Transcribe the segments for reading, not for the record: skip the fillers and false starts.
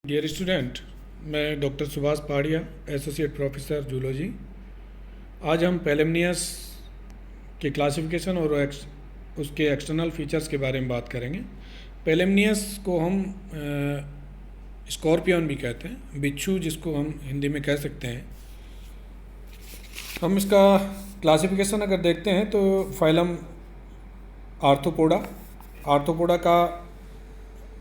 Dear student, मैं doctor Subhash पहाड़िया, associate professor zoology. आज हम पेलेमनियस के क्लासिफिकेशन और उसके एक्सटर्नल फीचर्स के बारे में बात करेंगे। पेलेमनियस को हम स्कॉर्पियन भी कहते हैं, बिच्छू जिसको हम हिंदी में कह सकते हैं। हम इसका क्लासिफिकेशन अगर देखते हैं तो फाइलम आर्थ्रोपोडा का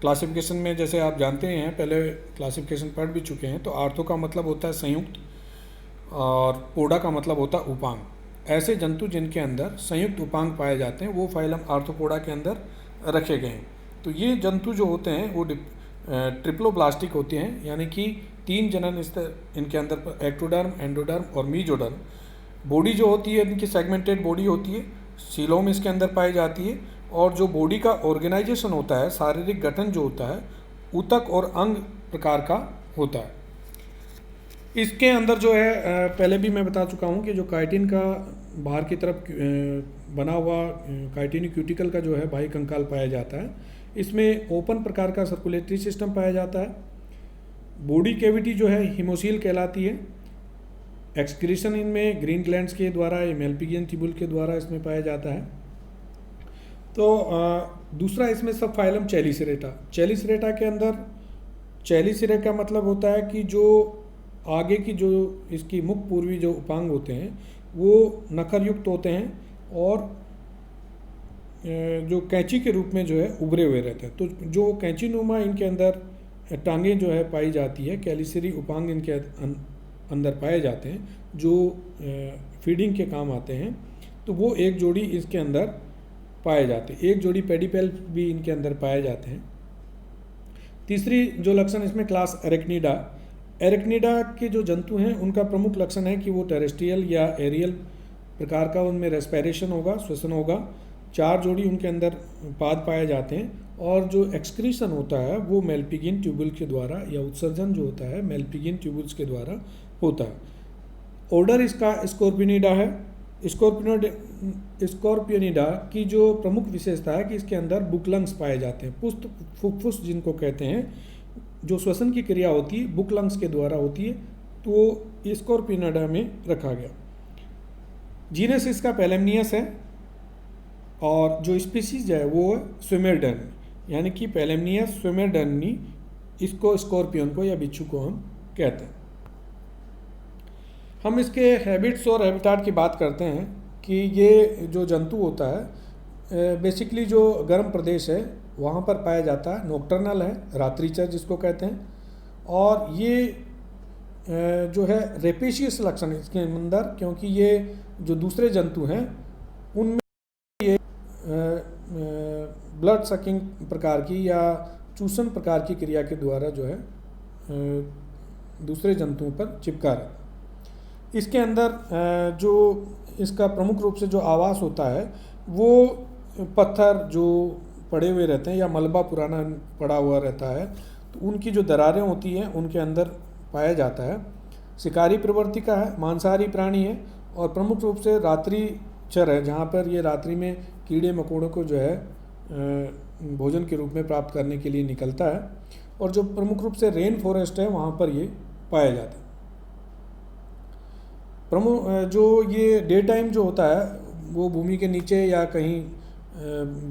क्लासिफिकेशन में, जैसे आप जानते हैं, पहले क्लासिफिकेशन पढ़ भी चुके हैं, तो आर्थो का मतलब होता है संयुक्त और पोडा का मतलब होता है उपांग। ऐसे जंतु जिनके अंदर संयुक्त उपांग पाए जाते हैं वो फाइलम आर्थ्रोपोडा के अंदर रखे गए हैं। तो ये जंतु जो होते हैं वो ट्रिप्लोब्लास्टिक होते हैं, यानी कि 3 जनन इनके अंदर एक्टोडर्म, एंडोडर्म और मीजोडर्म। बॉडी जो होती है इनकी सेगमेंटेड बॉडी होती है, सीलोम इसके अंदर पाई जाती है, और जो बॉडी का ऑर्गेनाइजेशन होता है, शारीरिक गठन जो होता है, ऊतक और अंग प्रकार का होता है। इसके अंदर जो है, पहले भी मैं बता चुका हूँ कि जो काइटिन का बाहर की तरफ बना हुआ काइटिनी क्यूटिकल का जो है बाह्य कंकाल पाया जाता है। इसमें ओपन प्रकार का सर्कुलेटरी सिस्टम पाया जाता है। बॉडी कैविटी जो है हिमोसील कहलाती है। एक्सक्रीशन इनमें ग्रीन ग्लैंड्स के द्वारा या मेल्पिगियन ट्यूबुल के द्वारा इसमें पाया जाता है। तो दूसरा इसमें सब फाइलम चेलिसरेटा के अंदर चेलिसरे का मतलब होता है कि जो आगे की जो इसकी मुख पूर्वी जो उपांग होते हैं वो नखर युक्त होते हैं और जो कैंची के रूप में जो है उभरे हुए रहते हैं। तो जो कैंची नुमा इनके अंदर टांगें जो है पाई जाती है, कैलिसरी उपांग इनके अंदर पाए जाते हैं जो फीडिंग के काम आते हैं, तो वो एक जोड़ी इसके अंदर पाए जाते हैं। एक जोड़ी पेडिपेल भी इनके अंदर पाए जाते हैं। तीसरी जो लक्षण इसमें क्लास एरेक्निडा के जो जंतु हैं उनका प्रमुख लक्षण है कि वो टेरेस्ट्रियल या एरियल प्रकार का उनमें रेस्पिरेशन होगा, श्वसन होगा। 4 जोड़ी उनके अंदर पाद पाए जाते हैं और जो एक्सक्रीशन होता है वो मेल्पिगियन ट्यूबुल के द्वारा, या उत्सर्जन जो होता है मेल्पिगियन ट्यूबुल्स के द्वारा होता है। ऑर्डर इसका स्कॉर्पियनिडा है। स्कॉर्पियनिडा की जो प्रमुख विशेषता है कि इसके अंदर बुकलंग्स पाए जाते हैं, पुष्ट फुफ्फुस जिनको कहते हैं। जो श्वसन की क्रिया होती है बुकलंग्स के द्वारा होती है, तो स्कॉर्पियनिडा में रखा गया। जीनस इसका पेलेमनियस है और जो स्पीसीज है वो स्विमेरडर्न, यानी कि पेलेमनियस स्विमेरडर्नी, इसको स्कॉर्पियन को या बिच्छू को हम कहते हैं। हम इसके हैबिट्स और हैबिटाट की बात करते हैं कि ये जो जंतु होता है बेसिकली जो गर्म प्रदेश है वहाँ पर पाया जाता है। नॉक्टर्नल है, रात्रिचर जिसको कहते हैं, और ये जो है रेपेशियस लक्षण इसके अंदर, क्योंकि ये जो दूसरे जंतु हैं उनमें ये ब्लड सकिंग प्रकार की या चूसन प्रकार की क्रिया के द्वारा जो है दूसरे जंतुओं पर चिपका रहता है। इसके अंदर जो इसका प्रमुख रूप से जो आवास होता है वो पत्थर जो पड़े हुए रहते हैं या मलबा पुराना पड़ा हुआ रहता है, तो उनकी जो दरारें होती हैं उनके अंदर पाया जाता है। शिकारी प्रवृत्ति का है, मांसाहारी प्राणी है और प्रमुख रूप से रात्रिचर है, जहाँ पर ये रात्रि में कीड़े मकोड़ों को जो है भोजन के रूप में प्राप्त करने के लिए निकलता है। और जो प्रमुख रूप से रेन फॉरेस्ट है वहाँ पर ये पाया जाता है। प्रमुख जो ये डे टाइम जो होता है वो भूमि के नीचे या कहीं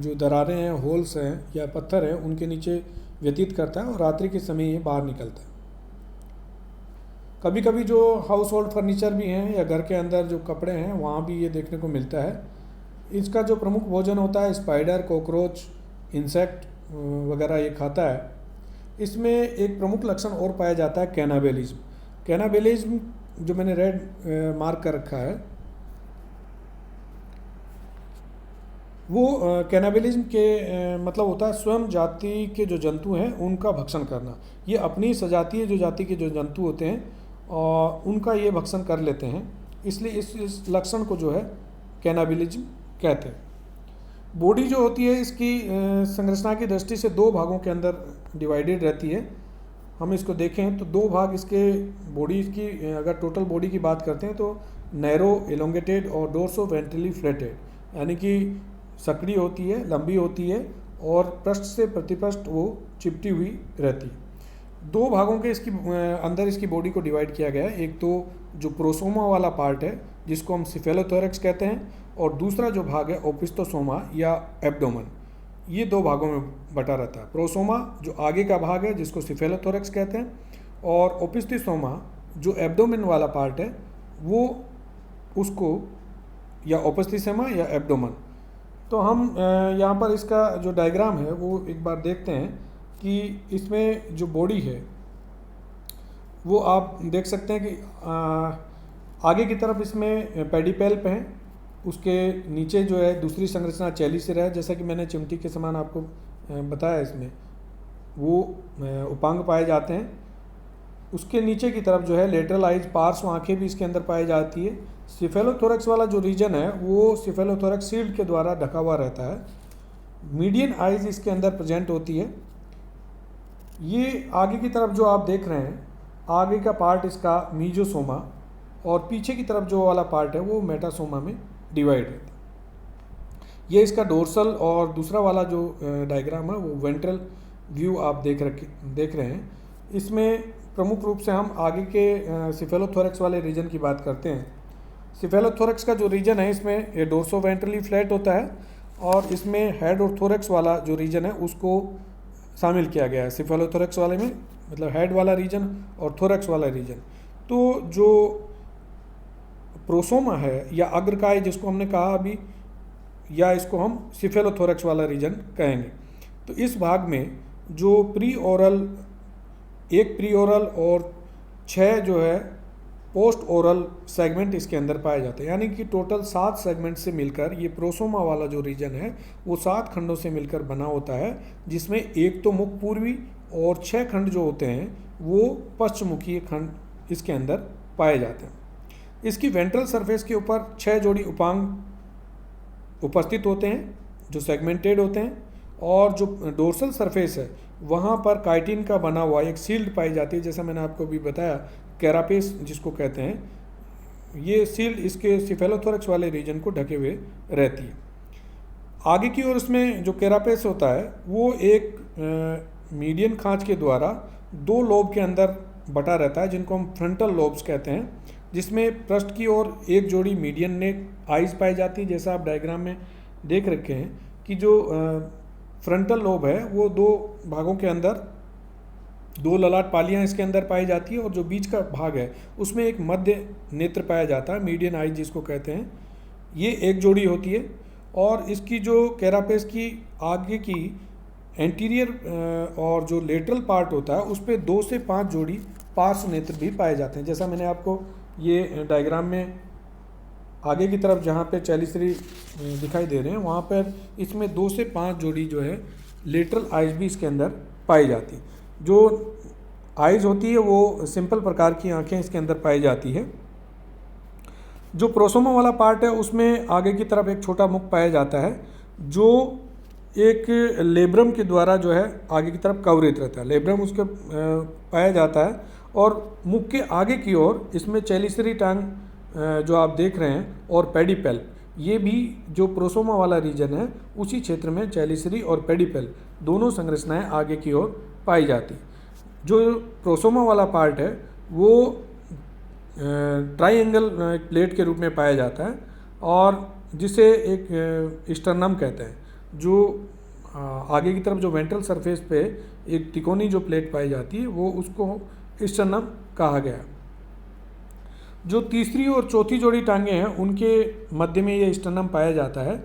जो दरारें हैं, होल्स हैं या पत्थर हैं उनके नीचे व्यतीत करता है, और रात्रि के समय ये बाहर निकलता है। कभी कभी जो हाउस होल्ड फर्नीचर भी हैं या घर के अंदर जो कपड़े हैं वहाँ भी ये देखने को मिलता है। इसका जो प्रमुख भोजन होता है स्पाइडर, कॉकरोच, इंसेक्ट वगैरह ये खाता है। इसमें एक प्रमुख लक्षण और पाया जाता है कैनाबेलिज्म जो मैंने रेड मार्क कर रखा है, वो कैनाबेलिज्म के मतलब होता है स्वयं जाति के जो जंतु हैं उनका भक्षण करना। ये अपनी सजातीय जो जाति के जो जंतु होते हैं और उनका ये भक्षण कर लेते हैं, इसलिए इस लक्षण को जो है कैनाबेलिज्म कहते हैं। बॉडी जो होती है इसकी संरचना की दृष्टि से 2 भागों के अंदर डिवाइडेड रहती है। हम इसको देखें तो 2 भाग इसके बॉडी की, अगर टोटल बॉडी की बात करते हैं तो नैरो एलोंगेटेड और डोर्सो वेंट्रली फ्लैटेड, यानी कि सकड़ी होती है, लंबी होती है और पृष्ठ से प्रतिपृष्ठ वो चिपटी हुई रहती है। दो भागों के इसकी अंदर इसकी बॉडी को डिवाइड किया गया है। एक तो जो प्रोसोमा वाला पार्ट है जिसको हम सिफेलोथोरैक्स कहते हैं, और दूसरा जो भाग है ओपिस्थोसोमा या एब्डोमेन। ये दो भागों में बटा रहता है। प्रोसोमा जो आगे का भाग है जिसको सिफेलोथोरैक्स कहते हैं, और ओपिस्थोसोमा जो एब्डोमेन वाला पार्ट है वो उसको या ओपिस्थोसोमा या एब्डोमेन। तो हम यहाँ पर इसका जो डायग्राम है वो एक बार देखते हैं कि इसमें जो बॉडी है वो आप देख सकते हैं कि आगे की तरफ इसमें पेडिपेल्प है, उसके नीचे जो है दूसरी संरचना चेलिसिरा है, जैसा कि मैंने चिमटी के समान आपको बताया, इसमें वो उपांग पाए जाते हैं। उसके नीचे की तरफ जो है लेटरल आइज, पार्श्व आंखें भी इसके अंदर पाई जाती है। सिफेलोथोरैक्स वाला जो रीजन है वो सिफेलोथोरैक्स शील्ड के द्वारा ढका हुआ रहता है। मीडियन आइज इसके अंदर प्रेजेंट होती है। ये आगे की तरफ जो आप देख रहे हैं, आगे का पार्ट इसका मीजोसोमा, और पीछे की तरफ जो वाला पार्ट है वो मेटासोमा में डिवाइड रहता है। ये इसका डोर्सल, और दूसरा वाला जो डायग्राम है वो वेंट्रल व्यू आप देख रहे हैं। इसमें प्रमुख रूप से हम आगे के सिफेलोथोरैक्स वाले रीजन की बात करते हैं। सिफेलोथोरैक्स का जो रीजन है इसमें ये डोर्सो वेंट्रली फ्लैट होता है, और इसमें हेड और थोरैक्स वाला जो रीजन है उसको शामिल किया गया है। सिफेलोथोरैक्स वाले में मतलब हेड वाला रीजन और थोरैक्स वाला रीजन। तो जो प्रोसोमा है या अग्रकाय जिसको हमने कहा अभी, या इसको हम सिफेलोथोरैक्स वाला रीजन कहेंगे। तो इस भाग में जो एक प्री ओरल और 6 जो है पोस्ट ओरल सेगमेंट इसके अंदर पाए जाते हैं, यानी कि टोटल 7 सेगमेंट से मिलकर ये प्रोसोमा वाला जो रीजन है वो 7 खंडों से मिलकर बना होता है, जिसमें एक तो मुख पूर्वी और 6 खंड जो होते हैं वो पश्चिमुखी खंड इसके अंदर पाए जाते हैं। इसकी वेंट्रल सरफेस के ऊपर 6 जोड़ी उपांग उपस्थित होते हैं जो सेगमेंटेड होते हैं, और जो डोर्सल सरफेस है वहाँ पर काइटिन का बना हुआ एक सील्ड पाई जाती है, जैसा मैंने आपको भी बताया, कैरापेस जिसको कहते हैं। ये सील्ड इसके सिफेलोथोरैक्स वाले रीजन को ढके हुए रहती है। आगे की ओर इसमें जो कैरापेस होता है वो एक मीडियन खांच के द्वारा 2 लोब के अंदर बटा रहता है, जिनको हम फ्रंटल लोब्स कहते हैं, जिसमें पृष्ठ की ओर एक जोड़ी मीडियन नेक आइज पाई जाती है। जैसा आप डायग्राम में देख रखे हैं कि जो फ्रंटल लोब है वो 2 भागों के अंदर 2 ललाट पालियाँ इसके अंदर पाई जाती है, और जो बीच का भाग है उसमें एक मध्य नेत्र पाया जाता है, मीडियन आइज जिसको कहते हैं। ये एक जोड़ी होती है, और इसकी जो कैरापेस की आगे की एंटीरियर और जो लेटरल पार्ट होता है उस पर 2 से 5 जोड़ी पार्श्व नेत्र भी पाए जाते हैं। जैसा मैंने आपको ये डायग्राम में आगे की तरफ जहाँ पे चेलिसरी दिखाई दे रहे हैं वहाँ पर इसमें 2 से 5 जोड़ी जो है लेटरल आइज भी इसके अंदर पाई जाती है। जो आइज होती है वो सिंपल प्रकार की आंखें इसके अंदर पाई जाती है। जो प्रोसोमा वाला पार्ट है उसमें आगे की तरफ एक छोटा मुख पाया जाता है, जो एक लेब्रम के द्वारा जो है आगे की तरफ कवरित रहता है। लेब्रम उसके पाया जाता है, और मुख के आगे की ओर इसमें चेलिसरी टांग जो आप देख रहे हैं और पेडिपेल, ये भी जो प्रोसोमा वाला रीजन है उसी क्षेत्र में चेलिसरी और पेडिपेल दोनों संरचनाएं आगे की ओर पाई जाती। जो प्रोसोमा वाला पार्ट है वो ट्राइएंगल प्लेट के रूप में पाया जाता है, और जिसे एक स्टर्नम कहते हैं। जो आगे की तरफ जो वेंट्रल सरफेस पे एक तिकोनी जो प्लेट पाई जाती है वो उसको स्टर्नम कहा गया। जो तीसरी और चौथी जोड़ी टांगे हैं उनके मध्य में ये स्टर्नम पाया जाता है,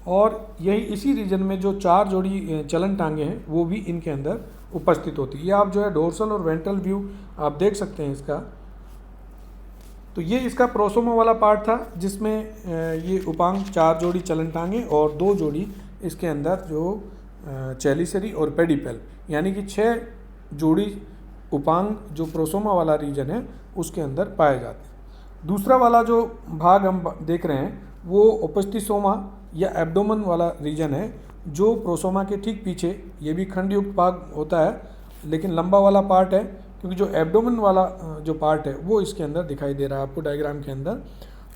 और यही इसी रीजन में जो 4 जोड़ी चलन टांगे हैं वो भी इनके अंदर उपस्थित होती है। ये आप जो है डोर्सल और वेंट्रल व्यू आप देख सकते हैं इसका। तो ये इसका प्रोसोमा वाला पार्ट था, जिसमें ये उपांग 4 जोड़ी चलन टांगे और 2 जोड़ी इसके अंदर जो चेलिसरी और पेडिपेल, यानी कि 6 जोड़ी उपांग जो प्रोसोमा वाला रीजन है उसके अंदर पाए जाते हैं। दूसरा वाला जो भाग हम देख रहे हैं वो ओपिस्थोसोमा या एब्डोमेन वाला रीजन है, जो प्रोसोमा के ठीक पीछे, ये भी खंडयुक्त भाग होता है लेकिन लंबा वाला पार्ट है, क्योंकि जो एब्डोमेन वाला जो पार्ट है वो इसके अंदर दिखाई दे रहा है आपको डायग्राम के अंदर।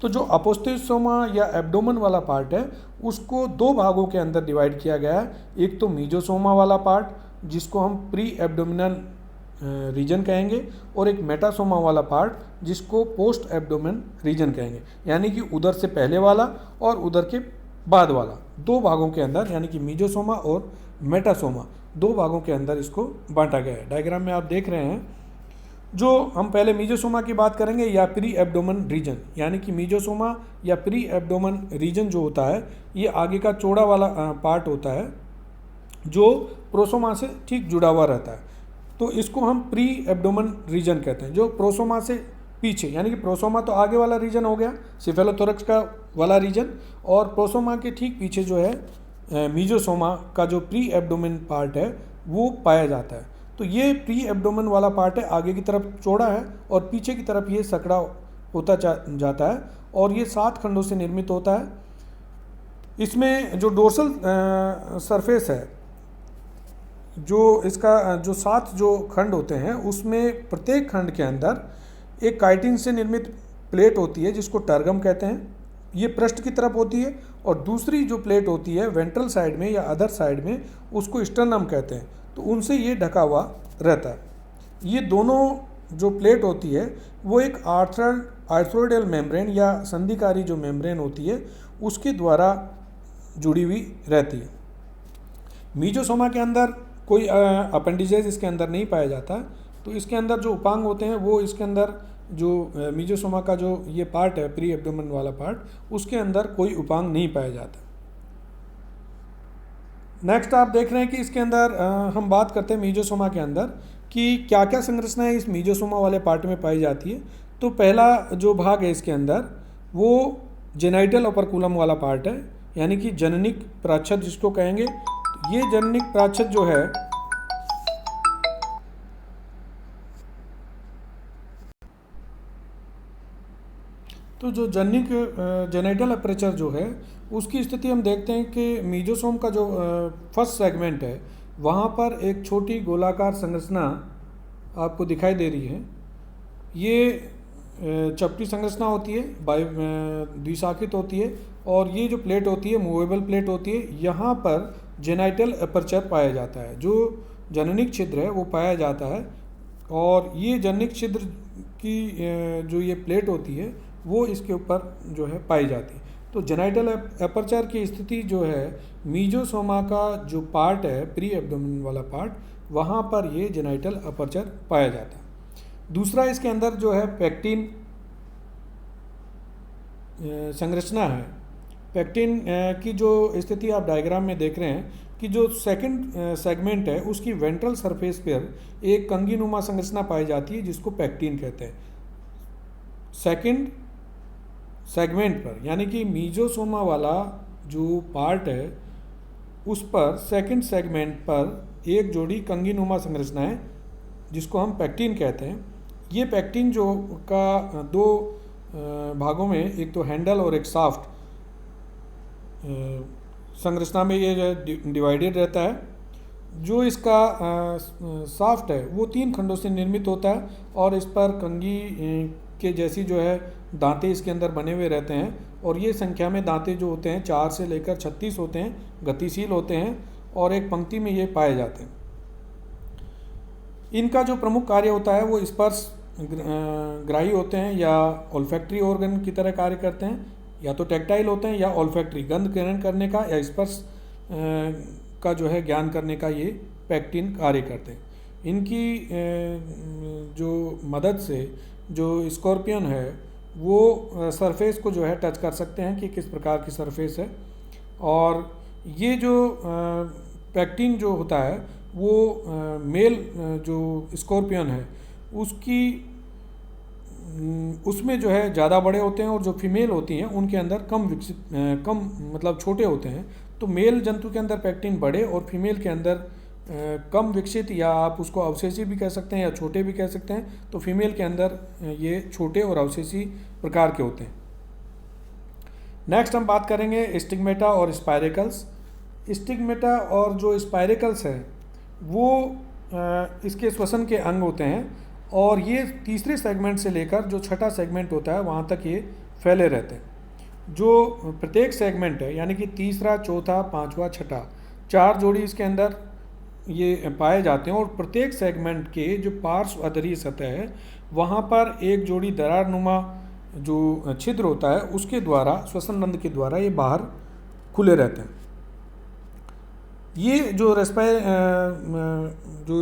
तो जो ओपिस्थोसोमा या एब्डोमेन वाला पार्ट है उसको 2 भागों के अंदर डिवाइड किया गया है। एक तो मीजोसोमा वाला पार्ट जिसको हम प्री एब्डोमिनल रीजन कहेंगे और एक मेटासोमा वाला पार्ट जिसको पोस्ट एब्डोमेन रीजन कहेंगे, यानी कि उधर से पहले वाला और उधर के बाद वाला, दो भागों के अंदर, यानी कि मीजोसोमा और मेटासोमा, दो भागों के अंदर इसको बांटा गया है। डायग्राम में आप देख रहे हैं, जो हम पहले मीजोसोमा की बात करेंगे या प्री एब्डोमेन रीजन, यानी कि मीजोसोमा या प्री एब्डोमेन रीजन जो होता है ये आगे का चौड़ा वाला पार्ट होता है जो प्रोसोमा से ठीक जुड़ा हुआ रहता है, तो इसको हम प्री एब्डोमेन रीजन कहते हैं। जो प्रोसोमा से पीछे, यानी कि प्रोसोमा तो आगे वाला रीजन हो गया, सिफेलोथोरैक्स का वाला रीजन, और प्रोसोमा के ठीक पीछे जो है मीजोसोमा का जो प्री एब्डोमेन पार्ट है वो पाया जाता है। तो ये प्री एब्डोमेन वाला पार्ट है, आगे की तरफ चौड़ा है और पीछे की तरफ ये सकड़ा होता जाता है और ये 7 खंडों से निर्मित होता है। इसमें जो डोर्सल सरफेस है, जो इसका जो 7 जो खंड होते हैं उसमें प्रत्येक खंड के अंदर एक काइटिन से निर्मित प्लेट होती है जिसको टर्गम कहते हैं, ये पृष्ठ की तरफ होती है, और दूसरी जो प्लेट होती है वेंट्रल साइड में या अदर साइड में उसको स्टर्नम कहते हैं, तो उनसे ये ढका हुआ रहता है। ये दोनों जो प्लेट होती है वो एक आर्थ्रोइडल मेम्ब्रेन या संधिकारी जो मेम्ब्रेन होती है उसके द्वारा जुड़ी हुई रहती है। मीजोसोमा के अंदर कोई अपेंडिजेज इसके अंदर नहीं पाया जाता, तो इसके अंदर जो उपांग होते हैं वो इसके अंदर जो मीजोसोमा का जो ये पार्ट है प्री एब्डोमेन वाला पार्ट, उसके अंदर कोई उपांग नहीं पाया जाता। नेक्स्ट आप देख रहे हैं कि इसके अंदर हम बात करते हैं मीजोसोमा के अंदर कि क्या क्या संरचनाएं इस मीजोसोमा वाले पार्ट में पाई जाती है। तो पहला जो भाग है इसके अंदर वो जेनाइटल ओपर्कुलम वाला पार्ट है, यानी कि जननिक प्राच्छद जिसको कहेंगे। ये जननिक प्राच्छद जो है तो जो जननिक जेनाइटल अपर्चर जो है उसकी स्थिति हम देखते हैं कि मीजोसोम का जो फर्स्ट सेगमेंट है वहाँ पर एक छोटी गोलाकार संरचना आपको दिखाई दे रही है। ये चपटी संरचना होती है, द्विशाखित होती है, और ये जो प्लेट होती है मूवेबल प्लेट होती है। यहाँ पर जेनाइटल अपर्चर पाया जाता है, जो जननिक छिद्र है वो पाया जाता है, और ये जननिक छिद्र की जो ये प्लेट होती है वो इसके ऊपर जो है पाई जाती है। तो जेनाइटल अपर्चर की स्थिति जो है मीजोसोमा का जो पार्ट है प्री एब्डोमेन वाला पार्ट, वहाँ पर ये जेनाइटल अपर्चर पाया जाता है। दूसरा इसके अंदर जो है पेक्टिन संरचना है। पेक्टिन की जो स्थिति आप डायग्राम में देख रहे हैं कि जो सेकंड सेगमेंट है उसकी वेंट्रल सरफेस पर एक कंगीनुमा संरचना पाई जाती है जिसको पेक्टिन कहते हैं। सेकंड सेगमेंट पर, यानी कि मीजोसोमा वाला जो पार्ट है उस पर सेकंड सेगमेंट पर एक जोड़ी कंगीनुमा संरचना है जिसको हम पेक्टिन कहते हैं। ये पेक्टिन जो का दो भागों में, एक तो हैंडल और एक साफ्ट संरचना में ये डिवाइडेड रहता है। जो इसका साफ्ट है वो 3 खंडों से निर्मित होता है और इस पर कंगी के जैसी जो है दांते इसके अंदर बने हुए रहते हैं, और ये संख्या में दांते जो होते हैं 4 से लेकर 36 होते हैं, गतिशील होते हैं और एक पंक्ति में ये पाए जाते हैं। इनका जो प्रमुख कार्य होता है वो स्पर्श ग्राही होते हैं या ओल्फैक्टरी ऑर्गन की तरह कार्य करते हैं, या तो टैक्टाइल होते हैं या ओल्फैक्टरी, गंध ग्रहण करने का या स्पर्श का जो है ज्ञान करने का ये पेक्टिन कार्य करते हैं। इनकी जो मदद से जो स्कॉर्पियन है वो सरफेस को जो है टच कर सकते हैं कि किस प्रकार की सरफेस है, और ये जो पेक्टिन जो होता है वो मेल जो स्कॉर्पियन है उसमें जो है ज़्यादा बड़े होते हैं, और जो फीमेल होती हैं उनके अंदर कम मतलब छोटे होते हैं। तो मेल जंतु के अंदर पेक्टिन बड़े और फीमेल के अंदर कम विकसित, या आप उसको अवशेषी भी कह सकते हैं या छोटे भी कह सकते हैं। तो फीमेल के अंदर ये छोटे और अवशेषी प्रकार के होते हैं। नेक्स्ट हम बात करेंगे स्टिग्मेटा और स्पाइरेकल्स। स्टिग्मेटा और जो स्पाइरेकल्स है वो इसके श्वसन के अंग होते हैं, और ये तीसरे सेगमेंट से लेकर जो छठा सेगमेंट होता है वहाँ तक ये फैले रहते हैं। जो प्रत्येक सेगमेंट है, यानी कि तीसरा, चौथा, पाँचवा, छठा, 4 जोड़ी इसके अंदर ये पाए जाते हैं और प्रत्येक सेगमेंट के जो पार्श्व अधरीय सतह है वहाँ पर एक जोड़ी दरारनुमा जो छिद्र होता है उसके द्वारा, श्वसन रंध्र के द्वारा ये बाहर खुले रहते हैं। ये जो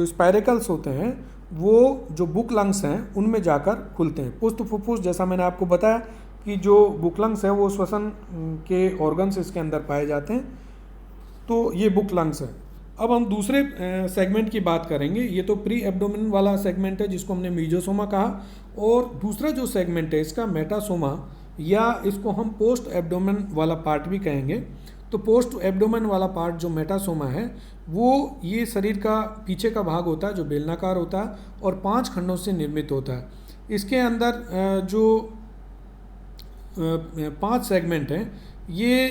स्पायरेकल्स होते हैं वो जो बुक लंग्स हैं उनमें जाकर खुलते हैं। पुष्ट फुफ्फुस, जैसा मैंने आपको बताया कि जो बुक लंग्स है वो श्वसन के ऑर्गन्स इसके अंदर पाए जाते हैं, तो ये बुक लंग्स है। अब हम दूसरे सेगमेंट की बात करेंगे। ये तो प्री एब्डोमेन वाला सेगमेंट है जिसको हमने मीजोसोमा कहा, और दूसरा जो सेगमेंट है इसका मेटासोमा, या इसको हम पोस्ट एब्डोमेन वाला पार्ट भी कहेंगे। तो पोस्ट एब्डोमेन वाला पार्ट जो मेटासोमा है वो ये शरीर का पीछे का भाग होता है जो बेलनाकार होता है और 5 खंडों से निर्मित होता है। इसके अंदर जो 5 सेगमेंट हैं, ये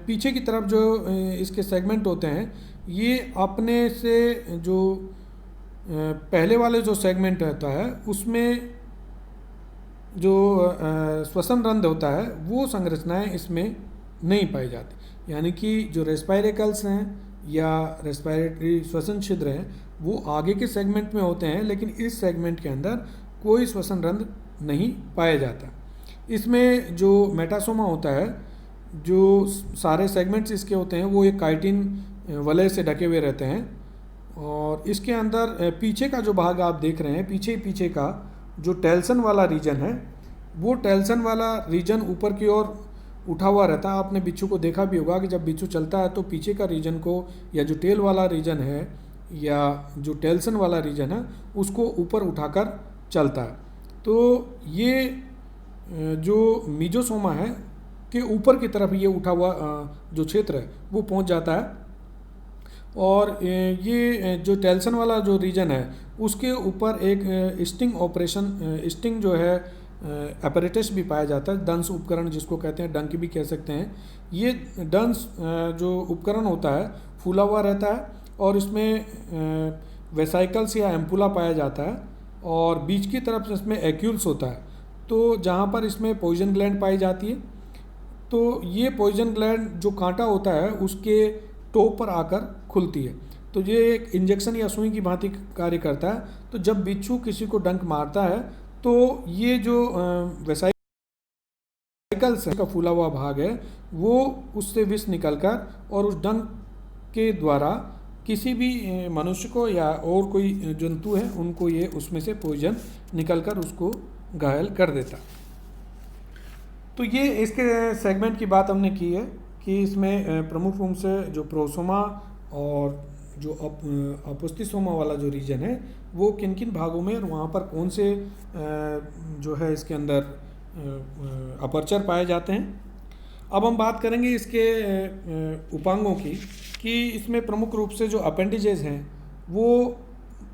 पीछे की तरफ जो इसके सेगमेंट होते हैं ये अपने से जो पहले वाले जो सेगमेंट होता है उसमें जो श्वसन रंध्र होता है वो संरचनाएं इसमें नहीं पाई जाती। यानी कि जो रेस्पायरेकल्स हैं या रेस्पायरेटरी श्वसन छिद्र हैं वो आगे के सेगमेंट में होते हैं, लेकिन इस सेगमेंट के अंदर कोई श्वसन रंध्र नहीं पाया जाता। इसमें जो मेटासोमा होता है, जो सारे सेगमेंट्स इसके होते हैं वो एक काइटिन वलय से ढके हुए रहते हैं, और इसके अंदर पीछे का जो भाग आप देख रहे हैं, पीछे का जो टेल्सन वाला रीजन है, वो टेल्सन वाला रीजन ऊपर की ओर उठा हुआ रहता है। आपने बिच्छू को देखा भी होगा कि जब बिच्छू चलता है तो पीछे का रीजन को, या जो टेल वाला रीजन है या जो टेल्सन वाला रीजन है उसको ऊपर उठाकर चलता है। तो ये जो मीजोसोमा है के ऊपर की तरफ ये उठा हुआ जो क्षेत्र है वो पहुंच जाता है, और ये जो टेल्सन वाला जो रीजन है उसके ऊपर एक स्टिंग जो है अपैरेटस भी पाया जाता है, दंश उपकरण जिसको कहते हैं, डंक भी कह सकते हैं। ये दंश जो उपकरण होता है फूला हुआ रहता है और इसमें वेसाइकल्स या एम्पुला पाया जाता है, और बीच की तरफ इसमें एक्यूल्स होता है। तो जहाँ पर इसमें पॉइजन ग्लैंड पाई जाती है, तो ये पॉइजन ग्लैंड जो कांटा होता है उसके टॉप पर आकर खुलती है। तो ये एक इंजेक्शन या सुई की भांति कार्य करता है। तो जब बिच्छू किसी को डंक मारता है तो ये जो वेसाइकल्स का फूला हुआ भाग है वो उससे विष निकलकर और उस डंक के द्वारा किसी भी मनुष्य को या और कोई जंतु है उनको ये उसमें से पॉइजन निकलकर उसको घायल कर देता। तो ये इसके सेगमेंट की बात हमने की है कि इसमें प्रमुख रूप से जो प्रोसोमा और जो अपुस्तिसोमा वाला जो रीजन है वो किन किन भागों में और वहाँ पर कौन से जो है इसके अंदर अपर्चर पाए जाते हैं। अब हम बात करेंगे इसके उपांगों की, कि इसमें प्रमुख रूप से जो अपेंडिजेज हैं वो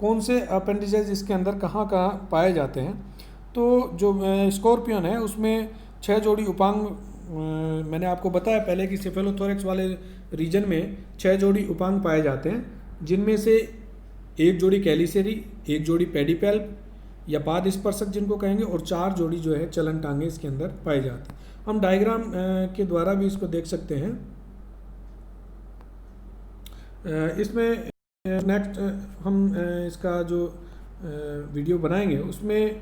कौन से अपेंडिजेज इसके अंदर कहाँ कहाँ पाए जाते हैं। तो जो स्कॉर्पियन है उसमें 6 जोड़ी उपांग मैंने आपको बताया पहले कि सेफेलोथोरैक्स वाले रीजन में 6 जोड़ी उपांग पाए जाते हैं, जिनमें से एक जोड़ी कैलिसेरी, एक जोड़ी पेडिपेल्प या पाद स्पर्शक जिनको कहेंगे, और 4 जोड़ी जो है चलन टांगे इसके अंदर पाई जाती हैं। हम डायग्राम के द्वारा भी इसको देख सकते हैं। इसमें नेक्स्ट हम इसका जो वीडियो बनाएंगे उसमें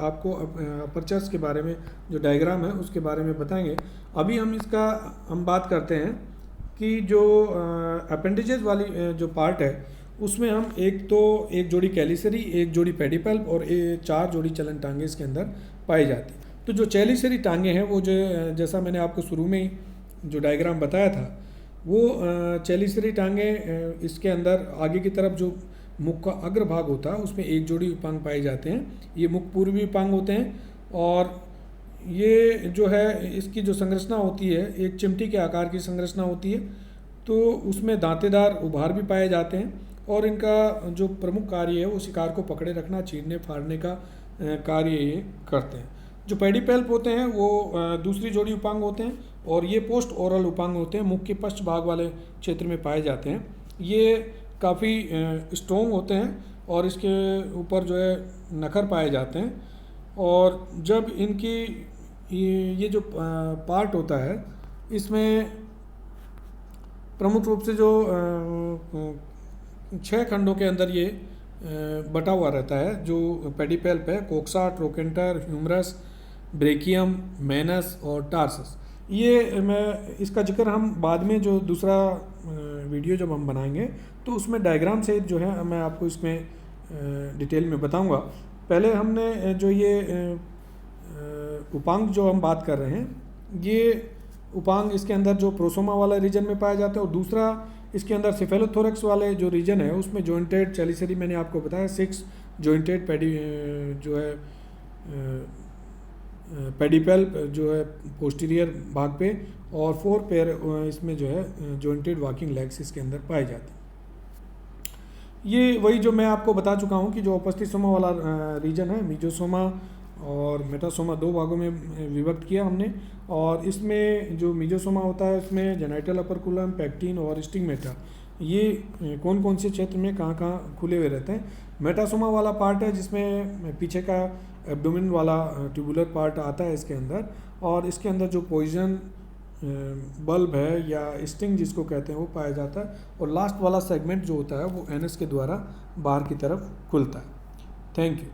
आपको अपर्चर्स के बारे में जो डायग्राम है उसके बारे में बताएंगे। अभी हम बात करते हैं कि जो अपेंडिजेज वाली जो पार्ट है उसमें हम एक जोड़ी कैलिसरी, एक जोड़ी पेडिपल्प और 4 जोड़ी चलन टांगे इसके अंदर पाई जाती। तो जो कैलिसरी टांगे हैं वो जो जैसा मैंने आपको शुरू में ही जो डायग्राम बताया था वो कैलिसरी टांगे इसके अंदर आगे की तरफ जो मुख का अग्रभाग होता है उसमें एक जोड़ी उपांग पाए जाते हैं। ये मुख पूर्वी उपांग होते हैं, और ये जो है इसकी जो संरचना होती है एक चिमटी के आकार की संरचना होती है। तो उसमें दांतेदार उभार भी पाए जाते हैं, और इनका जो प्रमुख कार्य है वो शिकार को पकड़े रखना, चीरने फाड़ने का कार्य ये करते हैं। जो पेडिपेल्प होते हैं वो दूसरी जोड़ी उपांग होते हैं, और ये पोस्ट ओरल उपांग होते हैं, मुख के पश्च भाग वाले क्षेत्र में पाए जाते हैं। ये काफ़ी स्ट्रॉन्ग होते हैं और इसके ऊपर जो है नखर पाए जाते हैं, और जब इनकी ये जो पार्ट होता है इसमें प्रमुख रूप से जो 6 खंडों के अंदर ये बटा हुआ रहता है, जो पेडिपेल्प है, कोक्सा, ट्रोकेंटर, ह्यूमरस, ब्रेकियम, मेनस और टार्सस। ये मैं इसका जिक्र हम बाद में जो दूसरा वीडियो जब हम बनाएंगे तो उसमें डायग्राम से जो है मैं आपको इसमें डिटेल में बताऊंगा। पहले हमने जो ये उपांग जो हम बात कर रहे हैं, ये उपांग इसके अंदर जो प्रोसोमा वाला रीजन में पाया जाता है, और दूसरा इसके अंदर सिफेलोथोरैक्स वाले जो रीजन है उसमें जॉइंटेड चेलिसरी मैंने आपको बताया, 6 जॉइंटेड जो है पेडिपेल्प जो है पोस्टीरियर भाग पे, और 4 पेयर इसमें जो है जॉइंटेड वॉकिंग लेग्स इसके अंदर पाए जाते हैं। ये वही जो मैं आपको बता चुका हूँ कि जो ओपस्टिसोमा वाला रीजन है, मीजोसोमा और मेटासोमा 2 भागों में विभक्त किया हमने। और इसमें जो मीजोसोमा होता है उसमें जेनाइटल अपर्कुलम, पैक्टिन और स्टिग्मेटा, ये कौन कौन से क्षेत्र में कहाँ कहाँ खुले हुए रहते हैं। मेटासोमा वाला पार्ट है जिसमें पीछे का एब्डोमेन वाला ट्यूबुलर पार्ट आता है इसके अंदर, और इसके अंदर जो पॉइजन बल्ब है या स्टिंग जिसको कहते हैं वो पाया जाता है, और लास्ट वाला सेगमेंट जो होता है वो एनस के द्वारा बाहर की तरफ खुलता है। Thank you.